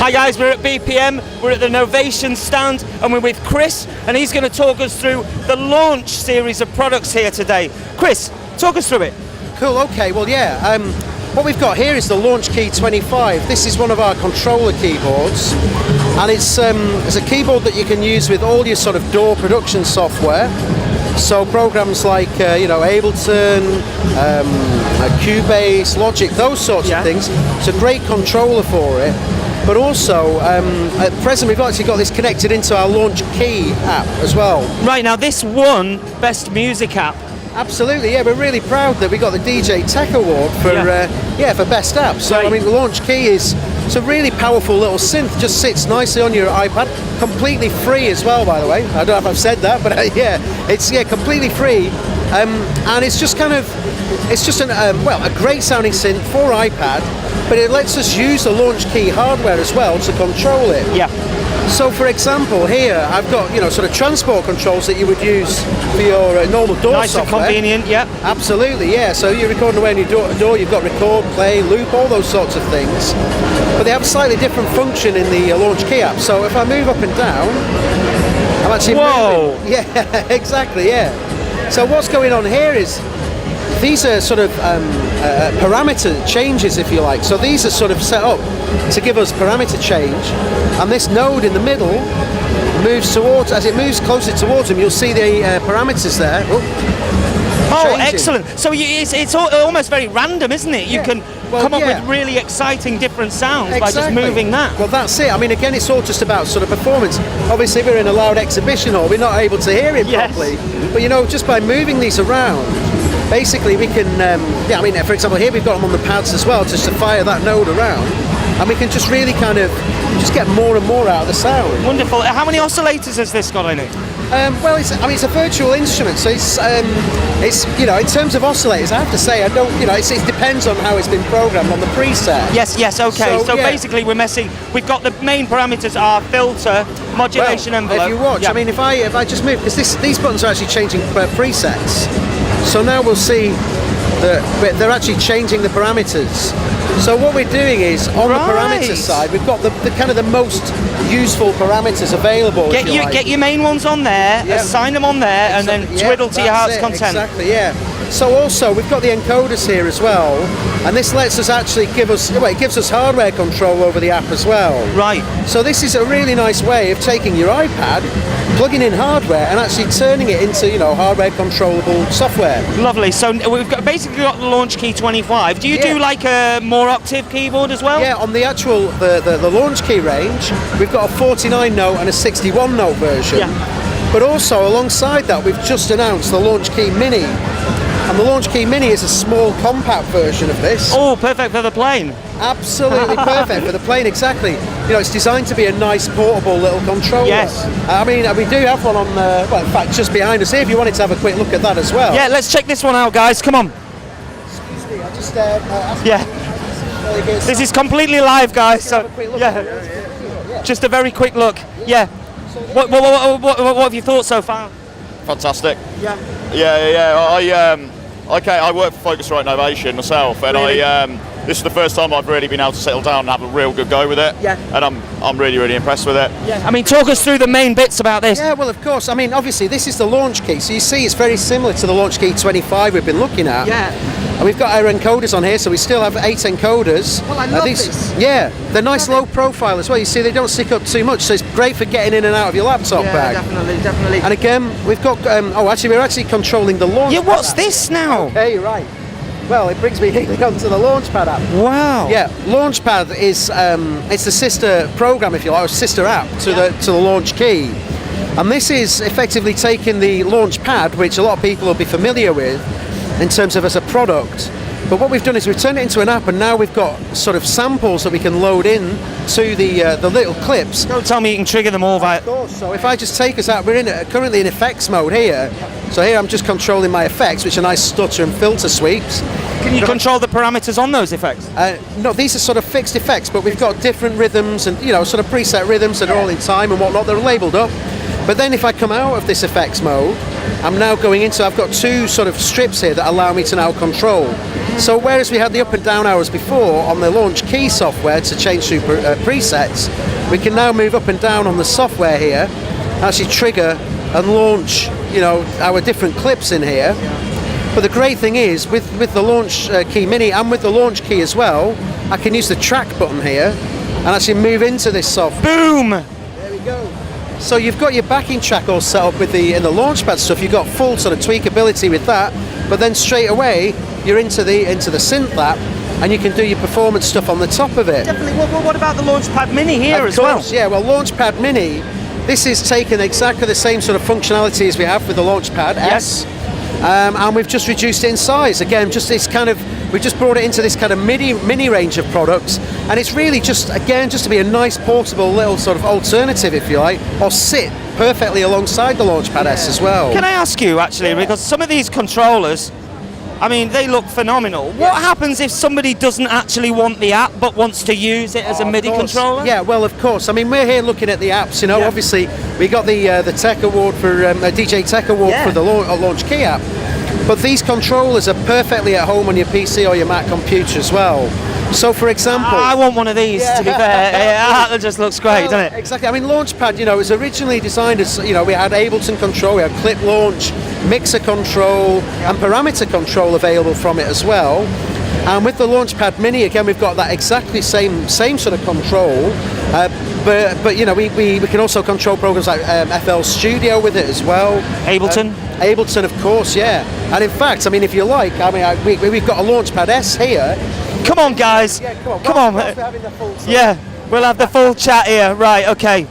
Hi guys, we're at BPM, we're at the Novation stand, and we're with Chris, and he's going to talk us through the launch series of products here today. Chris, talk us through it. Cool, okay, well yeah, what we've got here is the Launchkey 25. This is one of our controller keyboards, and it's a keyboard that you can use with all your sort of DAW production software. So programs like Ableton, Cubase, Logic, those sorts of things. It's a great controller for it. But also, at present, we've actually got this connected into our Launchkey app as well. Right, now this won Best Music App. Absolutely, yeah, we're really proud that we got the DJ Tech Award for for Best App. So, I mean, the Launchkey it's a really powerful little synth, just sits nicely on your iPad, completely free as well, by the way. I don't know if I've said that, but it's completely free. And it's just a great sounding synth for iPad, but it lets us use the Launchkey hardware as well to control it. Yeah. So for example, here I've got sort of transport controls that you would use for your normal DAW nice software. And convenient, yeah. Absolutely, yeah. So you're recording away on your DAW, you've got record, play, loop, all those sorts of things. But they have a slightly different function in the Launchkey app. So if I move up and down, I'm actually moving. Yeah, exactly, yeah. So what's going on here is these are sort of parameter changes, if you like. So these are sort of set up to give us parameter change, and this node in the middle moves towards, as it moves closer towards them, you'll see the parameters there. Changing. Excellent. So it's almost very random, isn't it? You can come up with really exciting different sounds by just moving that. Well, that's it. I mean, again, it's all just about sort of performance. Obviously, we're in a loud exhibition hall. We're not able to hear it properly. But, just by moving these around, basically we can, I mean, for example, here we've got them on the pads as well, just to fire that node around. And we can just really kind of just get more and more out of the sound. Wonderful. How many oscillators has this got in it? Well, it's a virtual instrument, so it's in terms of oscillators, I have to say, it depends on how it's been programmed on the preset. Yes, okay. So basically we've got the main parameters are filter, modulation envelope. If you watch, I mean, if I just move, because these buttons are actually changing presets. So now we'll see that they're actually changing the parameters. So what we're doing is, on the parameter side, we've got the kind of the most useful parameters available. Get your main ones on there, assign them on there, and then twiddle to your heart's content. Exactly, yeah. So also, we've got the encoders here as well, and this lets us actually it gives us hardware control over the app as well. Right. So this is a really nice way of taking your iPad, plugging in hardware, and actually turning it into, hardware controllable software. Lovely. So we've basically got the Launchkey 25. Do you do like a more octave keyboard as well? Yeah, on the actual the Launchkey range, we've got a 49 note and a 61 note version. Yeah. But also alongside that, we've just announced the Launchkey Mini. And the Launchkey Mini is a small, compact version of this. Oh, perfect for the plane. Absolutely perfect for the plane, exactly. It's designed to be a nice, portable little controller. Yes. I mean, we do have one on, in fact, just behind us here, if you wanted to have a quick look at that as well. Yeah, let's check this one out, guys. Come on. Excuse me, I just... This is completely live, guys. So, just a very quick look. Yeah. What have you thought so far? Fantastic. Yeah. I work for Focusrite Novation myself, and really? This is the first time I've really been able to settle down and have a real good go with it. Yeah. And I'm really, really impressed with it. Yeah. I mean, talk us through the main bits about this. Yeah, well, of course. I mean, obviously, this is the Launchkey, so you see it's very similar to the Launchkey 25 we've been looking at. Yeah. And we've got our encoders on here, so we still have 8 encoders. Well, I love this. Yeah, they're nice low profile as well. You see, they don't stick up too much, so it's great for getting in and out of your laptop bag. Definitely. And again, we've got, we're actually controlling the Launchpad. Yeah, what's this now? Okay, right. Well, it brings me onto the Launchpad app. Wow. Yeah, Launchpad is it's the sister program, if you like, or sister app to the Launchkey. And this is effectively taking the Launchpad, which a lot of people will be familiar with in terms of as a product. But what we've done is we've turned it into an app, and now we've got sort of samples that we can load in to the little clips. Don't tell me you can trigger them all via... Of course. So if I just take us out, we're currently in effects mode here. So here I'm just controlling my effects, which are nice stutter and filter sweeps. Can you control the parameters on those effects? No, these are sort of fixed effects, but we've got different rhythms and sort of preset rhythms that are all in time and whatnot. They're labelled up. But then if I come out of this effects mode, I'm now going into, I've got two sort of strips here that allow me to now control. So whereas we had the up and down arrows before on the Launchkey software to change through presets, we can now move up and down on the software here, actually trigger and launch, you know, our different clips in here. But the great thing is, with the Launchkey Mini and with the Launchkey as well, I can use the track button here and actually move into this software. Boom! There we go. So you've got your backing track all set up with in the Launchpad stuff. You've got full sort of tweakability with that, but then straight away you're into the synth app, and you can do your performance stuff on the top of it. Definitely. What about the Launchpad Mini here as well? Yeah, well, Launchpad Mini, this is taken exactly the same sort of functionality as we have with the Launchpad S. And we've just reduced it in size. Again, just this kind of, we've just brought it into this kind of mini range of products, and it's really just, again, just to be a nice portable little sort of alternative, if you like, or sit perfectly alongside the Launchpad S as well. Can I ask you, actually, because some of these controllers, I mean, they look phenomenal. What happens if somebody doesn't actually want the app but wants to use it as a MIDI controller? Yeah, well, of course. I mean, we're here looking at the apps. You know, obviously we got the Tech Award for DJ Tech Award for the Launchkey app. But these controllers are perfectly at home on your PC or your Mac computer as well. So, for example, I want one of these. To be fair, that just looks great, doesn't it? Exactly. I mean, Launchpad, you know, was originally designed as, you know, we had Ableton control, we had clip launch, mixer control, and parameter control available from it as well. And with the Launchpad Mini, again, we've got that exactly same sort of control. But you know, we can also control programs like FL Studio with it as well. Ableton. Ableton, of course, yeah. And in fact, I mean, if you like, I mean, we've got a Launchpad S here. Come on, guys. Yeah, come on. Come on. Yeah, we'll have the full chat here. Right, okay.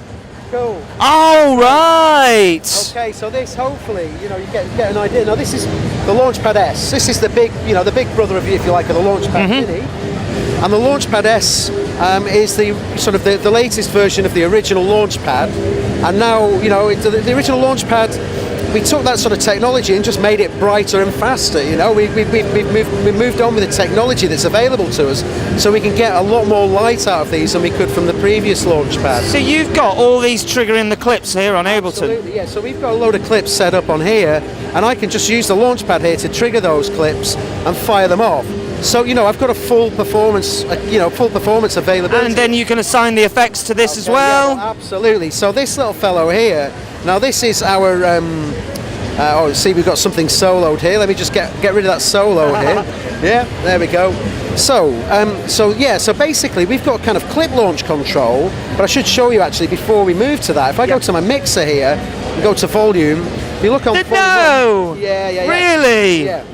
Cool. All right. Okay, so this, hopefully, you know, you get an idea. Now, this is the Launchpad S. This is the big, you know, the big brother of, if you like, of the Launchpad Mini. And the Launchpad S is the sort of the latest version of the original Launchpad. And now, you know, the original Launchpad, we took that sort of technology and just made it brighter and faster. You know, we moved on with the technology that's available to us, so we can get a lot more light out of these than we could from the previous Launchpad. So you've got all these triggering the clips here on Ableton. Absolutely, yeah. So we've got a load of clips set up on here, and I can just use the Launchpad here to trigger those clips and fire them off. So, you know, I've got a full performance, availability. And then you can assign the effects to this as well. Yeah, absolutely. So this little fellow here, now this is our, see, we've got something soloed here. Let me just get rid of that solo here. Yeah, there we go. So basically we've got kind of clip launch control, but I should show you actually before we move to that. If I go to my mixer here and go to volume, if you look on volume. Yeah. Really? Yeah.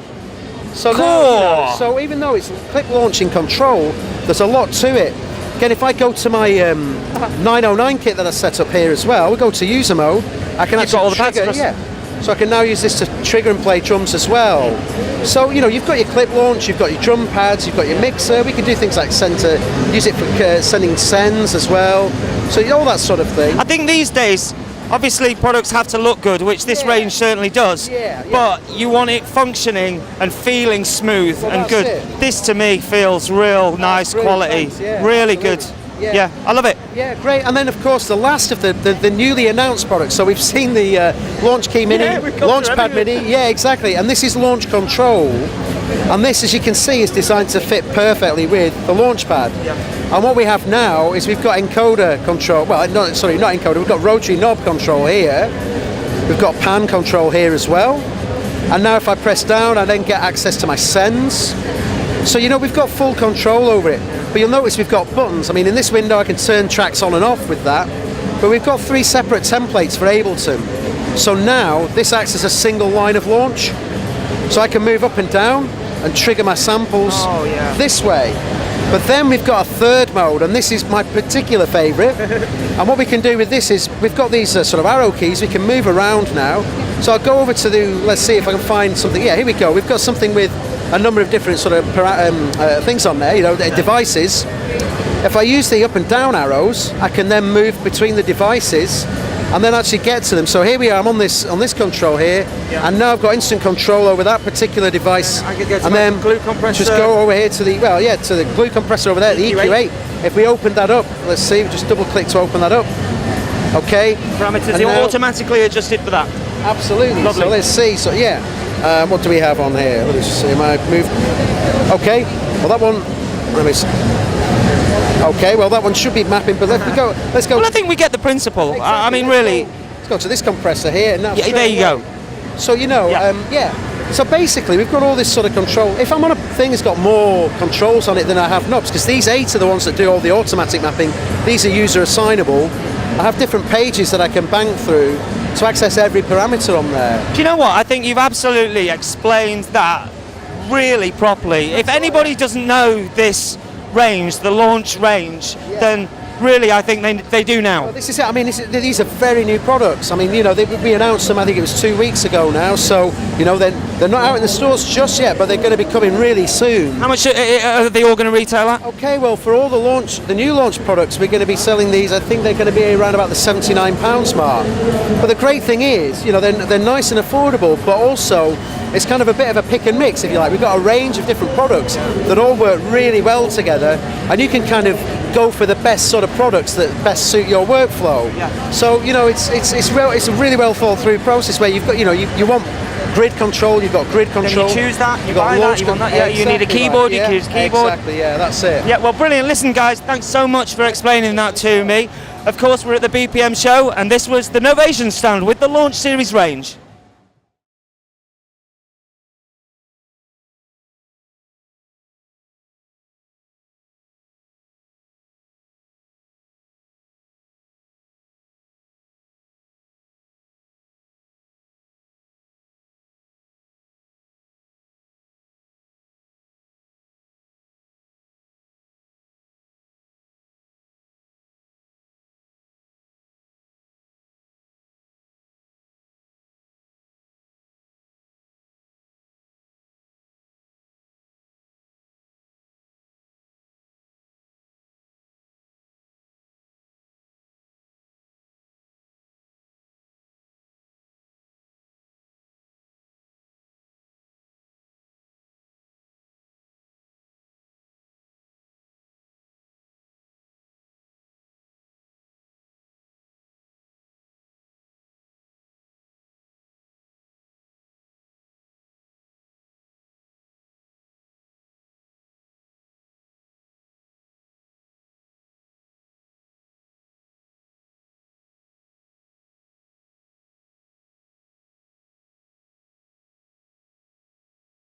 So cool. now, you know, so even though it's clip launching control, there's a lot to it. Again, if I go to my 909 kit that I set up here as well, we go to user mode, I can actually trigger, so I can now use this to trigger and play drums as well. So, you know, you've got your clip launch, you've got your drum pads, you've got your mixer, we can do things like use it for sending sends as well, so all that sort of thing. I think these days, obviously products have to look good, which this range certainly does, but you want it functioning and feeling smooth and good. This to me feels real nice quality, really good. Yeah, I love it. Yeah, great. And then of course the last of the newly announced products. So we've seen the Launchkey Mini, Launchpad Mini, yeah, exactly. And this is Launch Control. And this, as you can see, is designed to fit perfectly with the Launchpad. And what we have now is we've got encoder control. Well, not encoder. We've got rotary knob control here. We've got pan control here as well. And now if I press down, I then get access to my sends. So, you know, we've got full control over it. But you'll notice we've got buttons. I mean, in this window, I can turn tracks on and off with that. But we've got 3 separate templates for Ableton. So now this acts as a single line of launch. So I can move up and down and trigger my samples this way. But then we've got a third mode, and this is my particular favourite. And what we can do with this is we've got these sort of arrow keys. We can move around now. So I'll go over to let's see if I can find something. Yeah, here we go. We've got something with a number of different sort of things on there, you know, devices. If I use the up and down arrows, I can then move between the devices and then actually get to them. So here we are, I'm on this control here, and now I've got instant control over that particular device. I can get to and then glue compressor. Just go over here to the glue compressor over there, the EQ8. If we open that up, let's see, just double click to open that up. Okay. Parameters And are now- automatically adjusted for that. Absolutely. Lovely. So let's see. So yeah, what do we have on here? Let me just see. My move. Okay. Well, that one. Let me see. Okay. Well, that one should be mapping. But let's go. Let's go. Well, I think we get the principle. I mean, really. Let's go to this compressor here. And that's Yeah, there you go. So you know, Yeah. So basically, we've got all this sort of control. If I'm on a thing that's got more controls on it than I have knobs, because these 8 are the ones that do all the automatic mapping. These are user assignable. I have different pages that I can bang through to access every parameter on there. Do you know what? I think you've absolutely explained that really properly. If anybody doesn't know this range, the launch range, then really I think they do now. Well, this is it. I mean, these are very new products. I mean, you know, we announced them, I think it was 2 weeks ago now, so, you know, they're not out in the stores just yet, but they're going to be coming really soon. How much are they all going to retail at? Okay, well, for all the new launch products, we're going to be selling these, I think they're going to be around about the £79 mark. But the great thing is, you know, they're nice and affordable, but also it's kind of a bit of a pick and mix, if you like. We've got a range of different products that all work really well together, and you can kind of go for the best sort of products that best suit your workflow. Yeah. So, you know, it's a really well thought through process where you've got, you know, you want grid control, you've got grid control. Then you choose that, you you've got buy that, launch you want that, con- you need a keyboard, right, you choose keyboard. Exactly, yeah, that's it. Yeah, well, brilliant. Listen, guys, thanks so much for explaining that to me. Of course, we're at the BPM show, and this was the Novation stand with the Launch Series range.